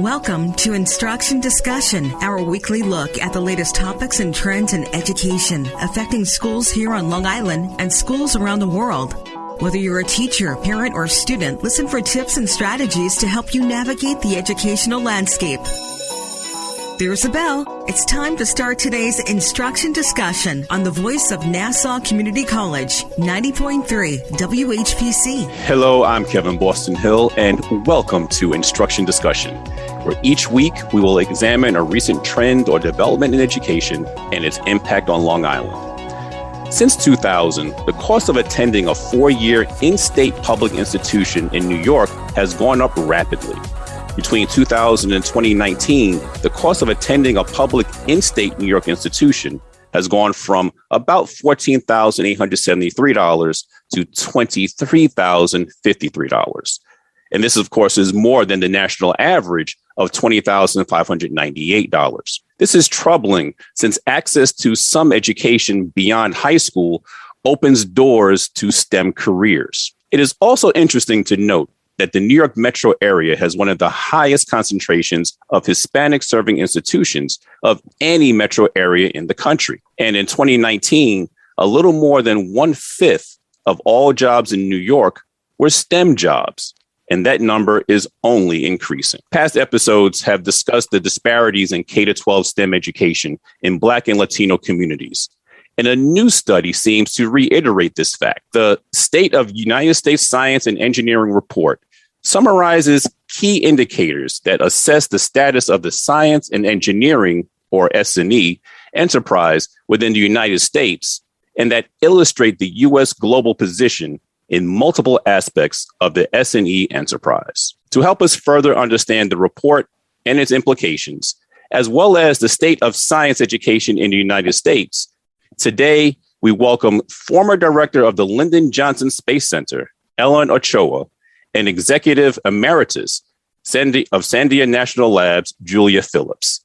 Welcome to Instruction Discussion, our weekly look at the latest topics and trends in education affecting schools here on Long Island and schools around the world. Whether you're a teacher, parent, or student, listen for tips and strategies to help you navigate the educational landscape. There's a bell. It's time to start today's Instruction Discussion on the voice of Nassau Community College, 90.3 WHPC. Hello, I'm Kevin Boston Hill, and welcome to Instruction Discussion, where each week we will examine a recent trend or development in education and its impact on Long Island. Since 2000, the cost of attending a 4-year in-state public institution in New York has gone up rapidly. Between 2000 and 2019, the cost of attending a public in-state New York institution has gone from about $14,873 to $23,053. And this, of course, is more than the national average of $20,598. This is troubling since access to some education beyond high school opens doors to STEM careers. It is also interesting to note that the New York metro area has one of the highest concentrations of Hispanic serving institutions of any metro area in the country. And in 2019, a little more than 1/5 of all jobs in New York were STEM jobs. And that number is only increasing. Past episodes have discussed the disparities in K-12 STEM education in Black and Latino communities. And a new study seems to reiterate this fact. The State of United States Science and Engineering Report summarizes key indicators that assess the status of the science and engineering, or S&E, enterprise within the United States, and that illustrate the U.S. global position in multiple aspects of the S&E enterprise. To help us further understand the report and its implications, as well as the state of science education in the United States, today we welcome former director of the Lyndon Johnson Space Center, Ellen Ochoa, and executive emeritus of Sandia National Labs, Julia Phillips.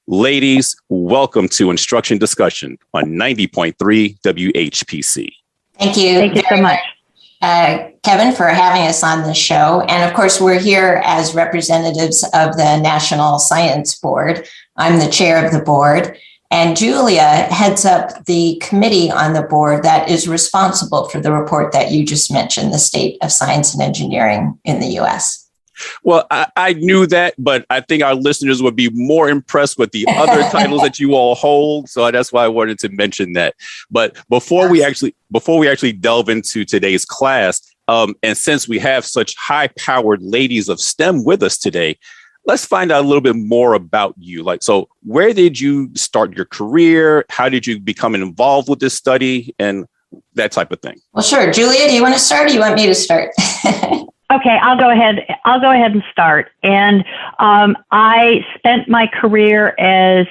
Ladies, welcome to Instruction Discussion on 90.3 WHPC. Thank you. Thank you so much. Kevin, for having us on the show. And of course, we're here as representatives of the National Science Board. I'm the chair of the board, and Julia heads up the committee on the board that is responsible for the report that you just mentioned, the state of science and engineering in the U.S. Well, I knew that, but I think our listeners would be more impressed with the other titles that you all hold. So that's why I wanted to mention that. But before we actually delve into today's class, and since we have such high-powered ladies of STEM with us today, let's find out a little bit more about you. So where did you start your career? How did you become involved with this study and that type of thing? Well, sure. Julia, do you want to start or do you want me to start? Okay, I'll go ahead and start. And I spent my career as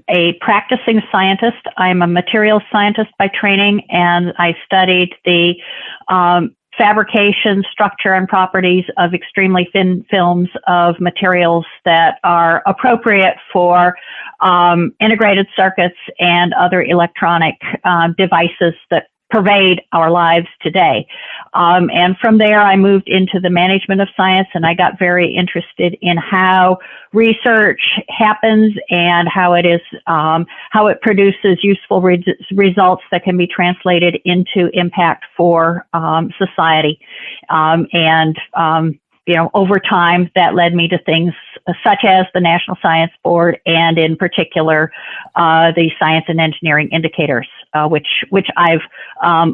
a practicing scientist. I'm a materials scientist by training, and I studied the fabrication, structure, and properties of extremely thin films of materials that are appropriate for integrated circuits and other electronic devices that pervade our lives today. And from there, I moved into the management of science, and I got very interested in how research happens and how it produces useful results that can be translated into impact for society. Over time, that led me to things such as the National Science Board, and in particular, the Science and Engineering Indicators, which I've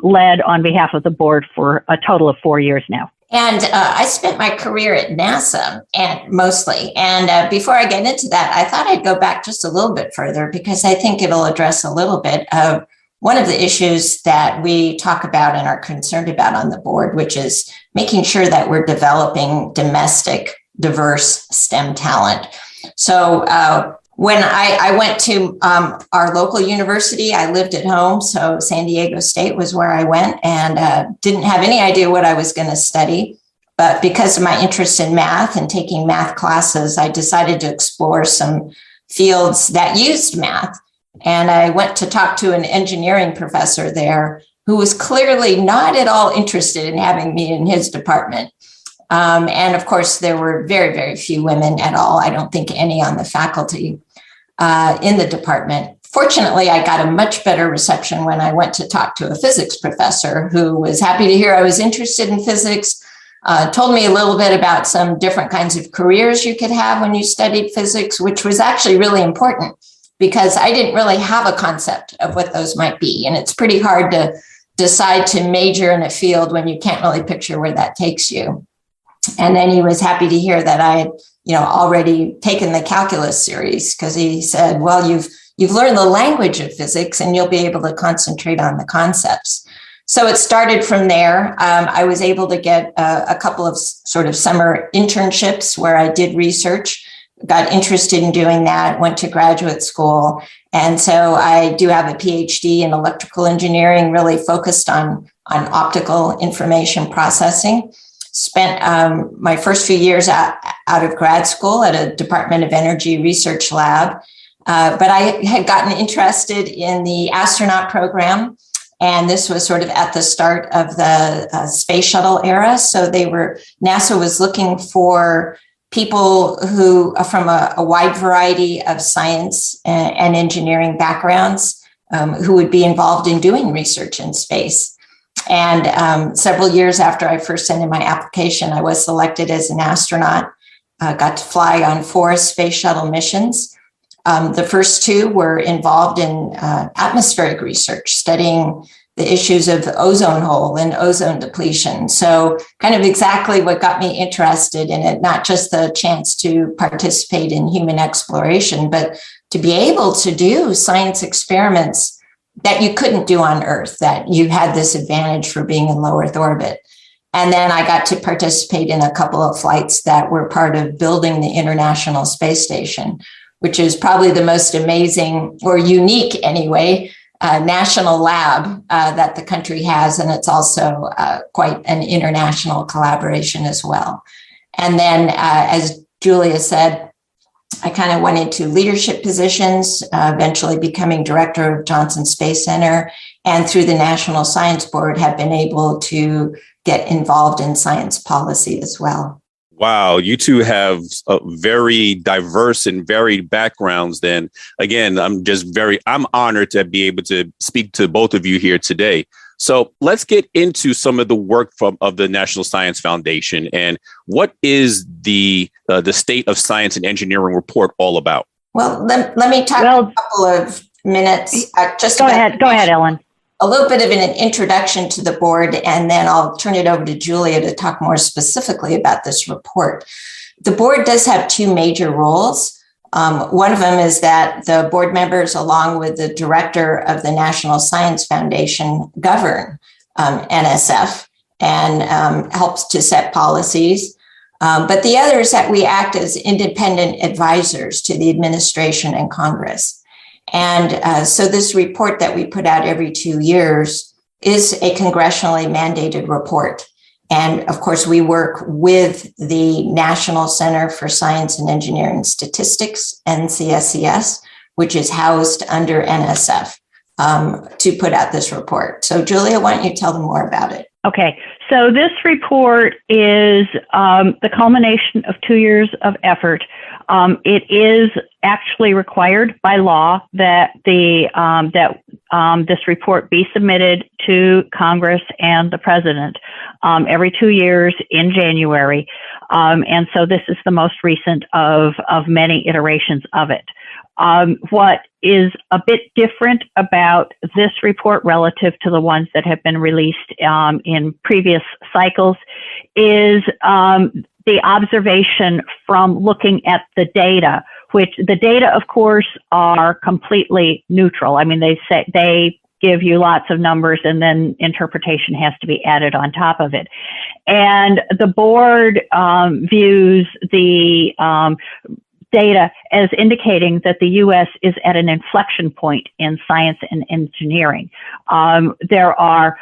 led on behalf of the board for a total of 4 years now. And I spent my career at NASA mostly. And before I get into that, I thought I'd go back just a little bit further because I think it'll address a little bit of one of the issues that we talk about and are concerned about on the board, which is making sure that we're developing domestic, diverse STEM talent. So when I went to our local university, I lived at home. So San Diego State was where I went, and didn't have any idea what I was going to study. But because of my interest in math and taking math classes, I decided to explore some fields that used math. And I went to talk to an engineering professor there who was clearly not at all interested in having me in his department. And of course, there were very, very few women at all. I don't think any on the faculty in the department. Fortunately, I got a much better reception when I went to talk to a physics professor who was happy to hear I was interested in physics, told me a little bit about some different kinds of careers you could have when you studied physics, which was actually really important because I didn't really have a concept of what those might be. And it's pretty hard to decide to major in a field when you can't really picture where that takes you. And then he was happy to hear that I had, already taken the calculus series, because he said, well, you've learned the language of physics and you'll be able to concentrate on the concepts. So it started from there. I was able to get a couple of sort of summer internships where I did research, got interested in doing that, went to graduate school. And so I do have a PhD in electrical engineering, really focused on optical information processing. Spent my first few years out of grad school at a Department of Energy research lab. But I had gotten interested in the astronaut program. And this was sort of at the start of the space shuttle era. So NASA was looking for people who are from a wide variety of science and engineering backgrounds who would be involved in doing research in space. And several years after I first sent in my application, I was selected as an astronaut, got to fly on 4 space shuttle missions. The first 2 were involved in atmospheric research, studying the issues of the ozone hole and ozone depletion. So kind of exactly what got me interested in it, not just the chance to participate in human exploration, but to be able to do science experiments that you couldn't do on Earth, that you had this advantage for being in low Earth orbit. And then I got to participate in a couple of flights that were part of building the International Space Station, which is probably the most amazing, or unique anyway, national lab that the country has. And it's also quite an international collaboration as well. And then, as Julia said, I kind of went into leadership positions, eventually becoming director of Johnson Space Center, and through the National Science Board have been able to get involved in science policy as well. Wow, you two have very diverse and varied backgrounds. Then again, I'm honored to be able to speak to both of you here today. So let's get into some of the work of the National Science Foundation, and what is the State of Science and Engineering report all about? Well, let me talk a couple of minutes. Go ahead, Ellen. A little bit of an introduction to the board, and then I'll turn it over to Julia to talk more specifically about this report. The board does have 2 major roles. One of them is that the board members, along with the director of the National Science Foundation, govern NSF and helps to set policies. But the other is that we act as independent advisors to the administration and Congress. And so this report that we put out every 2 years is a congressionally mandated report. And of course, we work with the National Center for Science and Engineering Statistics, NCSCS, which is housed under NSF, to put out this report. So Julia, why don't you tell them more about it? Okay, so this report is the culmination of 2 years of effort. It is actually required by law that this report be submitted to Congress and the President every 2 years in January. And so this is the most recent of many iterations of it. What is a bit different about this report relative to the ones that have been released in previous cycles is the observation from looking at the data, which the data, of course, are completely neutral. I mean, they give you lots of numbers and then interpretation has to be added on top of it. And the board views the data as indicating that the U.S. is at an inflection point in science and engineering. There are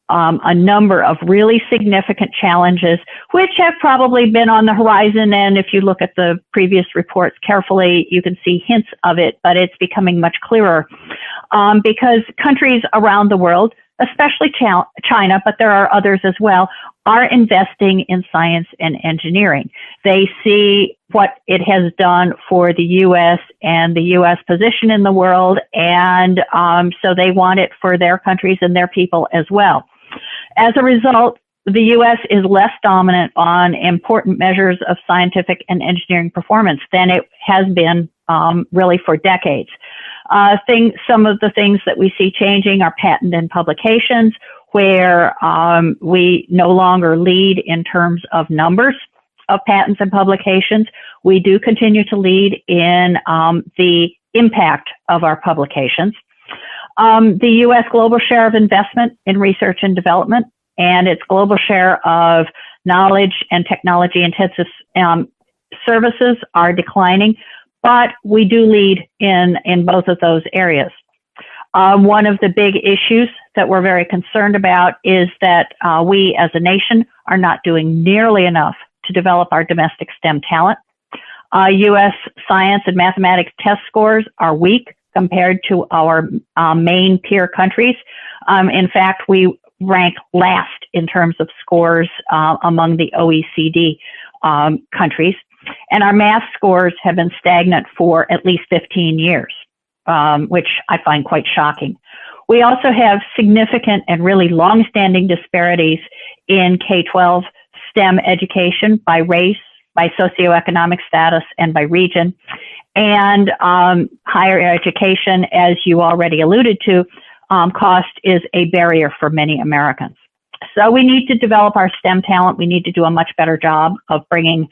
a number of really significant challenges, which have probably been on the horizon. And if you look at the previous reports carefully, you can see hints of it, but it's becoming much clearer because countries around the world especially China, but there are others as well, are investing in science and engineering. They see what it has done for the U.S. and the U.S. position in the world, and so they want it for their countries and their people as well. As a result, the U.S. is less dominant on important measures of scientific and engineering performance than it has been really for decades. Some of the things that we see changing are patent and publications, where we no longer lead in terms of numbers of patents and publications. We do continue to lead in the impact of our publications. The U.S. global share of investment in research and development and its global share of knowledge and technology intensive services are declining, but we do lead in both of those areas. One of the big issues that we're very concerned about is that we as a nation are not doing nearly enough to develop our domestic STEM talent. U.S. science and mathematics test scores are weak compared to our main peer countries. In fact, we rank last in terms of scores among the OECD countries. And our math scores have been stagnant for at least 15 years, which I find quite shocking. We also have significant and really long-standing disparities in K-12 STEM education by race, by socioeconomic status, and by region. And higher education, as you already alluded to, cost is a barrier for many Americans. So we need to develop our STEM talent. We need to do a much better job of bringing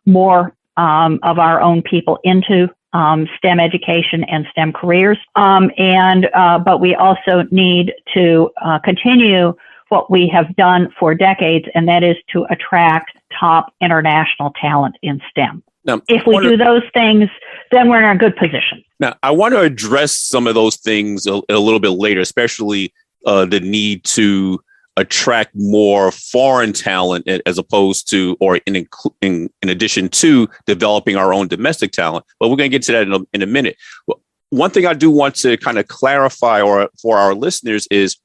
more of our own people into STEM education and STEM careers. But we also need to continue what we have done for decades, and that is to attract top international talent in STEM. Now, if we do those things, then we're in a good position. Now, I want to address some of those things a little bit later, especially the need to attract more foreign talent as opposed to, or in addition to developing our own domestic talent. But we're going to get to that in a minute. One thing I do want to kind of clarify for our listeners is,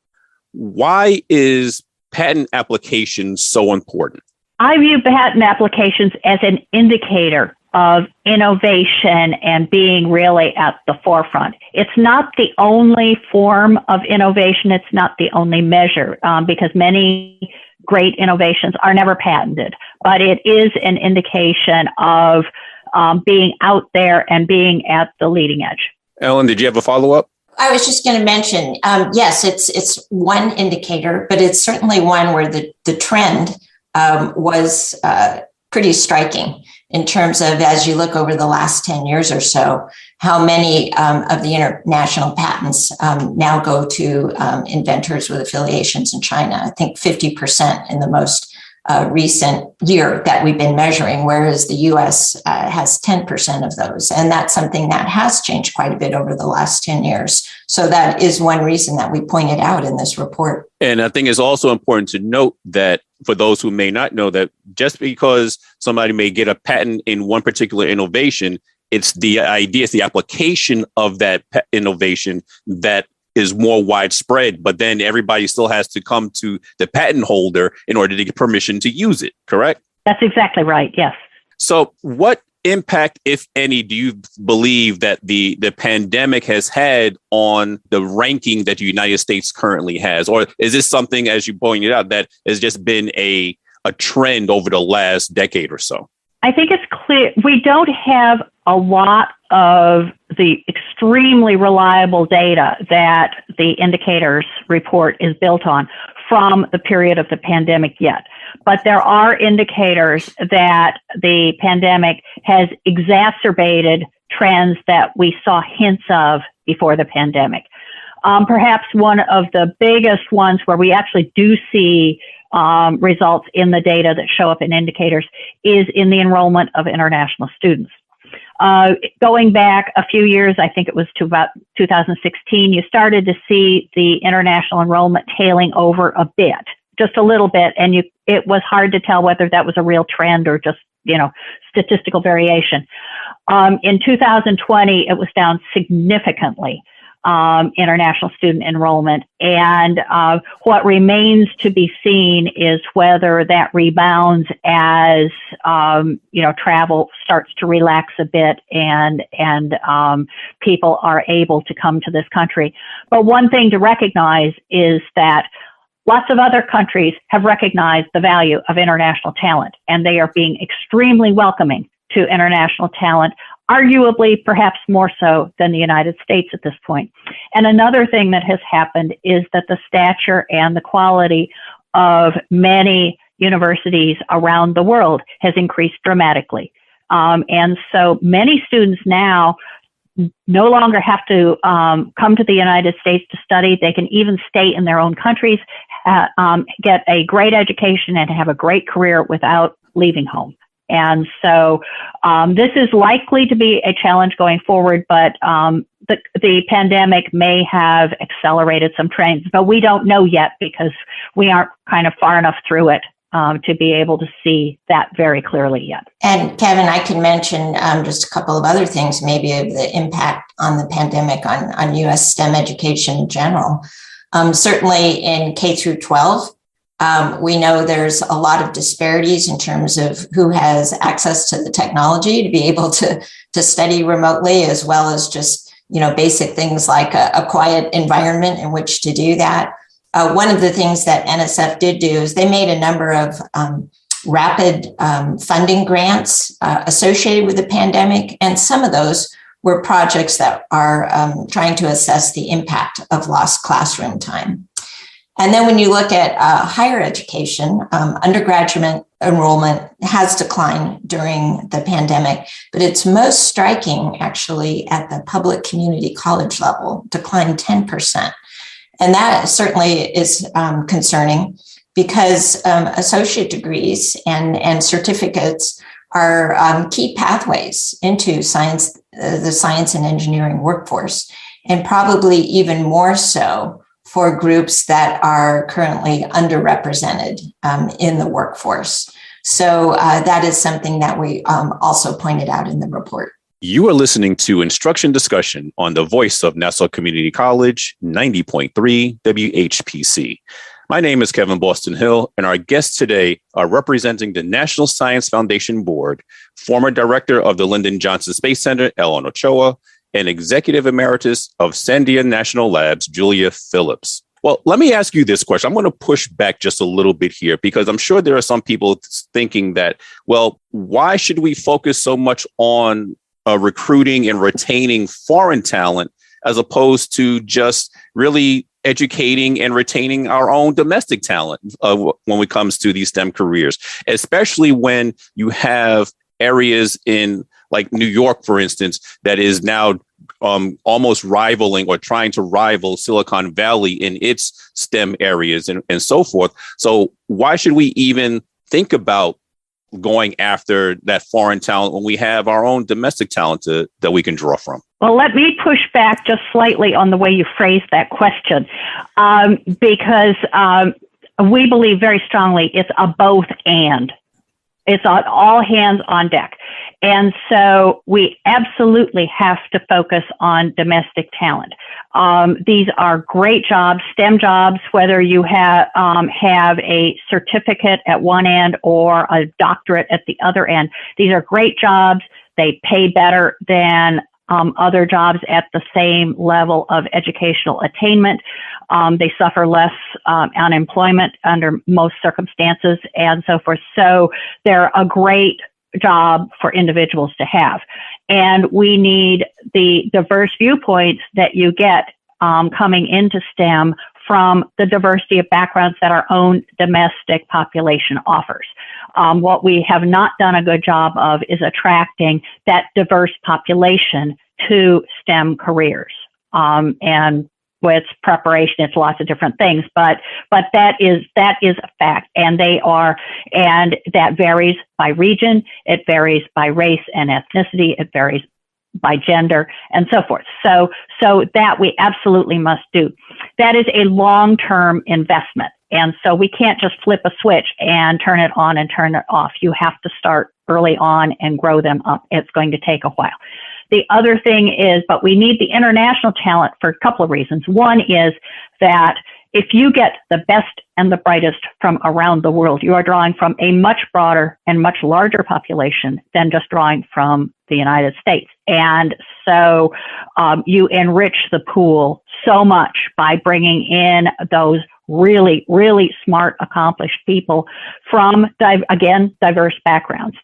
why is patent application so important? I view patent applications as an indicator of innovation and being really at the forefront. It's not the only form of innovation. It's not the only measure, because many great innovations are never patented, but it is an indication of being out there and being at the leading edge. Ellen, did you have a follow-up? I was just going to mention, yes, it's one indicator, but it's certainly one where the trend was pretty striking in terms of, as you look over the last 10 years or so, how many of the international patents now go to inventors with affiliations in China. I think 50% in the most recent year that we've been measuring, whereas the U.S. has 10% of those. And that's something that has changed quite a bit over the last 10 years. So that is one reason that we pointed out in this report. And I think it's also important to note that for those who may not know, that just because somebody may get a patent in one particular innovation, it's the idea, it's the application of that innovation that is more widespread, but then everybody still has to come to the patent holder in order to get permission to use it, correct? That's exactly right, yes. So what impact, if any, do you believe that the pandemic has had on the ranking that the United States currently has? Or is this something, as you pointed out, that has just been a trend over the last decade or so? I think it's clear we don't have a lot of the extremely reliable data that the indicators report is built on from the period of the pandemic yet. But there are indicators that the pandemic has exacerbated trends that we saw hints of before the pandemic. Perhaps one of the biggest ones where we actually do see results in the data that show up in indicators is in the enrollment of international students. Going back a few years, I think it was to about 2016, you started to see the international enrollment tailing over a bit, just a little bit, and it was hard to tell whether that was a real trend or just, statistical variation. In 2020, it was down significantly. international student enrollment. And what remains to be seen is whether that rebounds as travel starts to relax a bit and people are able to come to this country. But one thing to recognize is that lots of other countries have recognized the value of international talent, and they are being extremely welcoming to international talent, arguably perhaps more so than the United States at this point. And another thing that has happened is that the stature and the quality of many universities around the world has increased dramatically. And so many students now no longer have to come to the United States to study. They can even stay in their own countries, get a great education, and have a great career without leaving home. And so this is likely to be a challenge going forward, but the pandemic may have accelerated some trends, but we don't know yet because we aren't kind of far enough through it to be able to see that very clearly yet. And Kevin, I can mention just a couple of other things, maybe of the impact on the pandemic on U.S. STEM education in general. Certainly in K through 12, we know there's a lot of disparities in terms of who has access to the technology to be able to study remotely, as well as just, basic things like a quiet environment in which to do that. One of the things that NSF did do is they made a number of rapid funding grants associated with the pandemic. And some of those were projects that are trying to assess the impact of lost classroom time. And then when you look at higher education, undergraduate enrollment has declined during the pandemic, but it's most striking actually at the public community college level, declined 10%. And that certainly is concerning because associate degrees and certificates are key pathways into science, the science and engineering workforce, and probably even more so for groups that are currently underrepresented in the workforce. So that is something that we also pointed out in the report. You are listening to Instruction Discussion on the Voice of Nassau Community College, 90.3 WHPC. My name is Kevin Boston Hill, and our guests today are representing the National Science Foundation Board, former director of the Lyndon Johnson Space Center, Ellen Ochoa, and executive emeritus of Sandia National Labs, Julia Phillips. Well, let me ask you this question. I'm going to push back just a little bit here because I'm sure there are some people thinking that, well, why should we focus so much on recruiting and retaining foreign talent as opposed to just really educating and retaining our own domestic talent when it comes to these STEM careers, especially when you have areas in like New York, for instance, that is now almost rivaling or trying to rival Silicon Valley in its STEM areas and so forth. So why should we even think about going after that foreign talent when we have our own domestic talent that we can draw from? Well, let me push back just slightly on the way you phrased that question, because we believe very strongly it's a both and. It's on all hands on deck. And so we absolutely have to focus on domestic talent. These are great jobs, STEM jobs, whether you have a certificate at one end or a doctorate at the other end. These are great jobs. They pay better than other jobs at the same level of educational attainment. They suffer less unemployment under most circumstances and so forth. So they're a great job for individuals to have. And we need the diverse viewpoints that you get coming into STEM from the diversity of backgrounds that our own domestic population offers. What we have not done a good job of is attracting that diverse population to STEM careers. And with preparation, it's lots of different things, but that is a fact, and that varies by region, it varies by race and ethnicity, it varies by gender, and so forth. So that we absolutely must do. That is a long-term investment, and so we can't just flip a switch and turn it on and turn it off. You have to start early on and grow them up. It's going to take a while. The other thing is, but we need the international talent for a couple of reasons. One is that if you get the best and the brightest from around the world, you are drawing from a much broader and much larger population than just drawing from the United States. And so you enrich the pool so much by bringing in those really, really smart, accomplished people from, diverse backgrounds.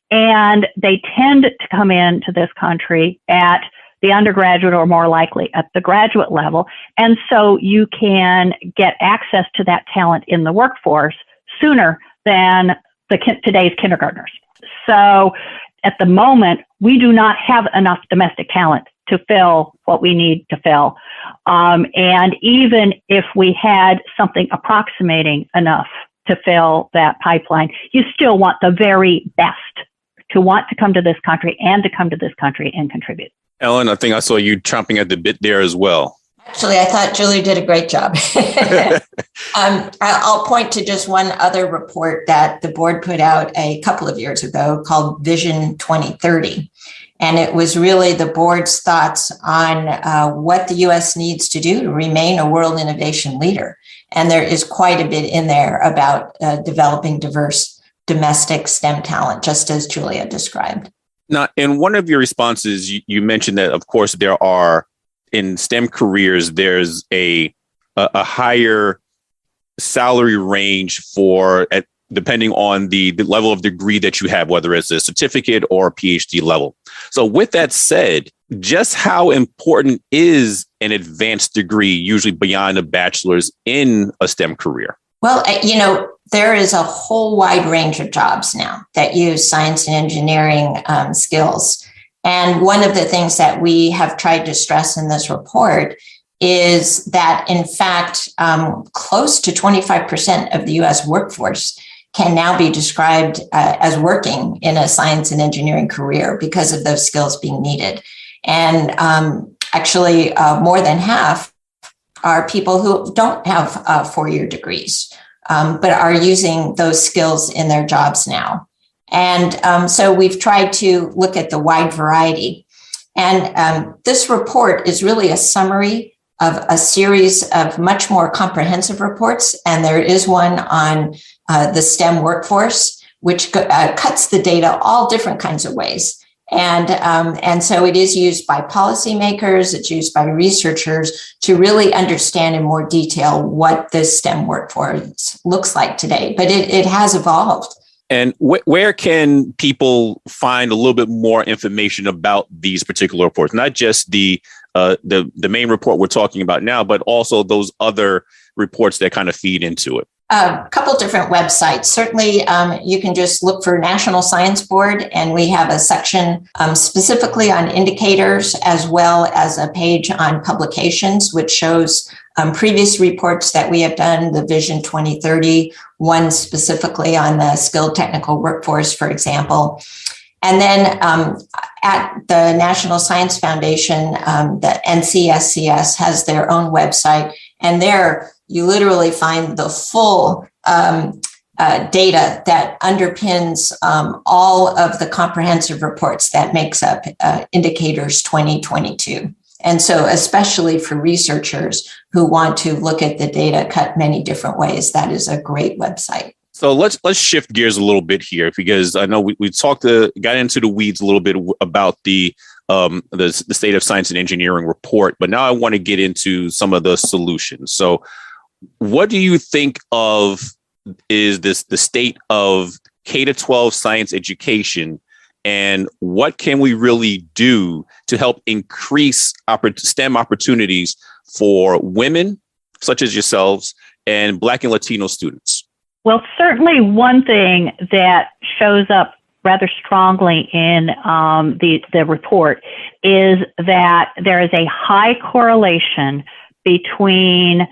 And they tend to come into this country at the undergraduate or more likely at the graduate level. And so you can get access to that talent in the workforce sooner than today's kindergartners. So at the moment, we do not have enough domestic talent to fill what we need to fill. And even if we had something approximating enough to fill that pipeline, you still want the very best to want to come to this country and contribute. Ellen, I think I saw you chomping at the bit there as well. Actually, I thought Julie did a great job. I'll point to just one other report that the board put out a couple of years ago called Vision 2030. And it was really the board's thoughts on what the U.S. needs to do to remain a world innovation leader. And there is quite a bit in there about developing diverse domestic STEM talent, just as Julia described. Now, in one of your responses, you mentioned that, of course, there are in STEM careers, there's a higher salary range for depending on the level of degree that you have, whether it's a certificate or a PhD level. So with that said, just how important is an advanced degree, usually beyond a bachelor's, in a STEM career? Well, there is a whole wide range of jobs now that use science and engineering skills. And one of the things that we have tried to stress in this report is that, in fact, close to 25% of the U.S. workforce can now be described as working in a science and engineering career because of those skills being needed. And actually, more than half are people who don't have four-year degrees, but are using those skills in their jobs now. And so we've tried to look at the wide variety. And this report is really a summary of a series of much more comprehensive reports. And there is one on the STEM workforce, which cuts the data all different kinds of ways. And so it is used by policymakers, it's used by researchers to really understand in more detail what this STEM workforce looks like today. But it has evolved. And where can people find a little bit more information about these particular reports? Not just the main report we're talking about now, but also those other reports that kind of feed into it. A couple different websites. Certainly, you can just look for National Science Board, and we have a section specifically on indicators, as well as a page on publications, which shows previous reports that we have done, the Vision 2030, one specifically on the skilled technical workforce, for example. And then at the National Science Foundation, the NCSCS has their own website, and there you literally find the full data that underpins all of the comprehensive reports that makes up Indicators 2022. And so especially for researchers who want to look at the data cut many different ways, that is a great website. So let's shift gears a little bit here, because I know we got into the weeds a little bit about the State of Science and Engineering report, but now I want to get into some of the solutions. So what do you think of is the state of K-12 science education, and what can we really do to help increase STEM opportunities for women, such as yourselves, and Black and Latino students? Well, certainly one thing that shows up rather strongly in the report is that there is a high correlation between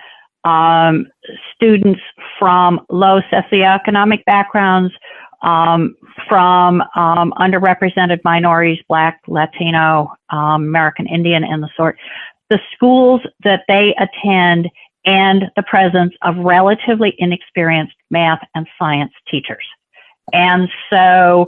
students from low socioeconomic backgrounds, from underrepresented minorities, Black, Latino, American Indian, and the sort, the schools that they attend, and the presence of relatively inexperienced math and science teachers. And so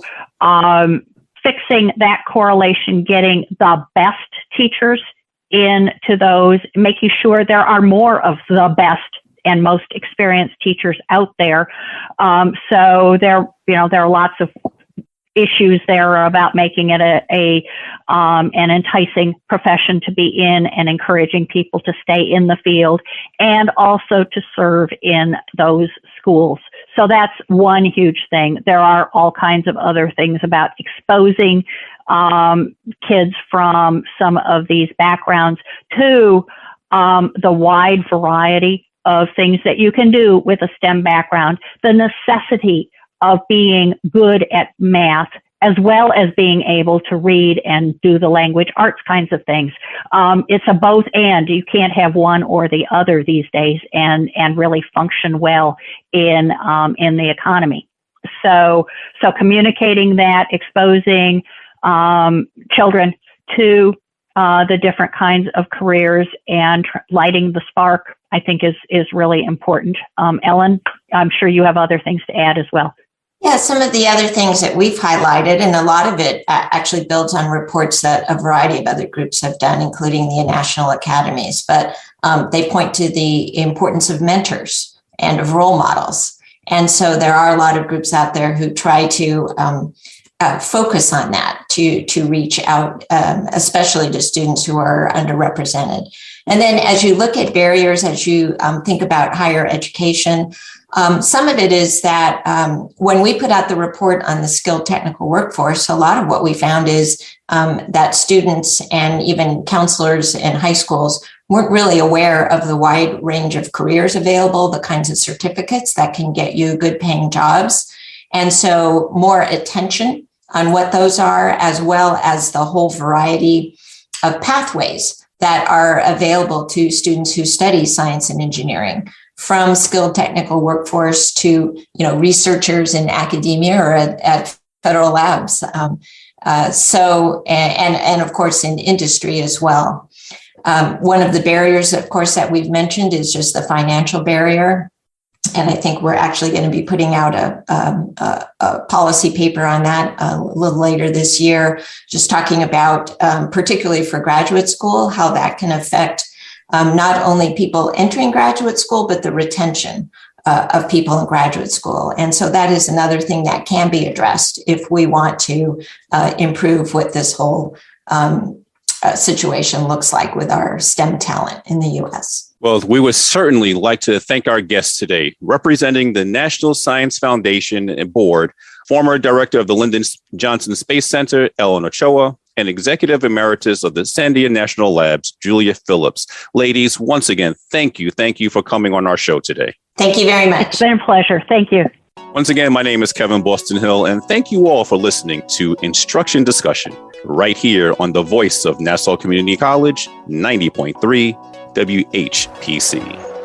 fixing that correlation, getting the best teachers into those, making sure there are more of the best and most experienced teachers out there. So there are lots of issues there about making it an enticing profession to be in and encouraging people to stay in the field and also to serve in those schools. So that's one huge thing. There are all kinds of other things about exposing kids from some of these backgrounds to the wide variety of things that you can do with a STEM background, the necessity of being good at math, as well as being able to read and do the language arts kinds of things. It's a both and. You can't have one or the other these days and really function well in the economy. So communicating that, exposing children to the different kinds of careers and lighting the spark, I think is really important. Ellen, I'm sure you have other things to add as well. Yeah, some of the other things that we've highlighted, and a lot of it actually builds on reports that a variety of other groups have done, including the national academies, but they point to the importance of mentors and of role models. And so there are a lot of groups out there who try to focus on that to reach out, especially to students who are underrepresented. And then as you look at barriers, as you think about higher education, some of it is that when we put out the report on the skilled technical workforce, a lot of what we found is that students and even counselors in high schools weren't really aware of the wide range of careers available, the kinds of certificates that can get you good paying jobs. And so more attention on what those are, as well as the whole variety of pathways that are available to students who study science and engineering, from skilled technical workforce to, researchers in academia or at federal labs. And of course in industry as well. One of the barriers, of course, that we've mentioned is just the financial barrier. And I think we're actually going to be putting out a policy paper on that a little later this year, just talking about, particularly for graduate school, how that can affect not only people entering graduate school, but the retention of people in graduate school. And so that is another thing that can be addressed if we want to improve what this whole situation looks like with our STEM talent in the U.S. Well, we would certainly like to thank our guests today, representing the National Science Foundation and Board, former director of the Lyndon Johnson Space Center, Ellen Ochoa, and executive emeritus of the Sandia National Labs, Julia Phillips. Ladies, once again, thank you. Thank you for coming on our show today. Thank you very much. It's been a pleasure. Thank you. Once again, my name is Kevin Boston Hill, and thank you all for listening to Instruction Discussion right here on the voice of Nassau Community College, 90.3 WHPC.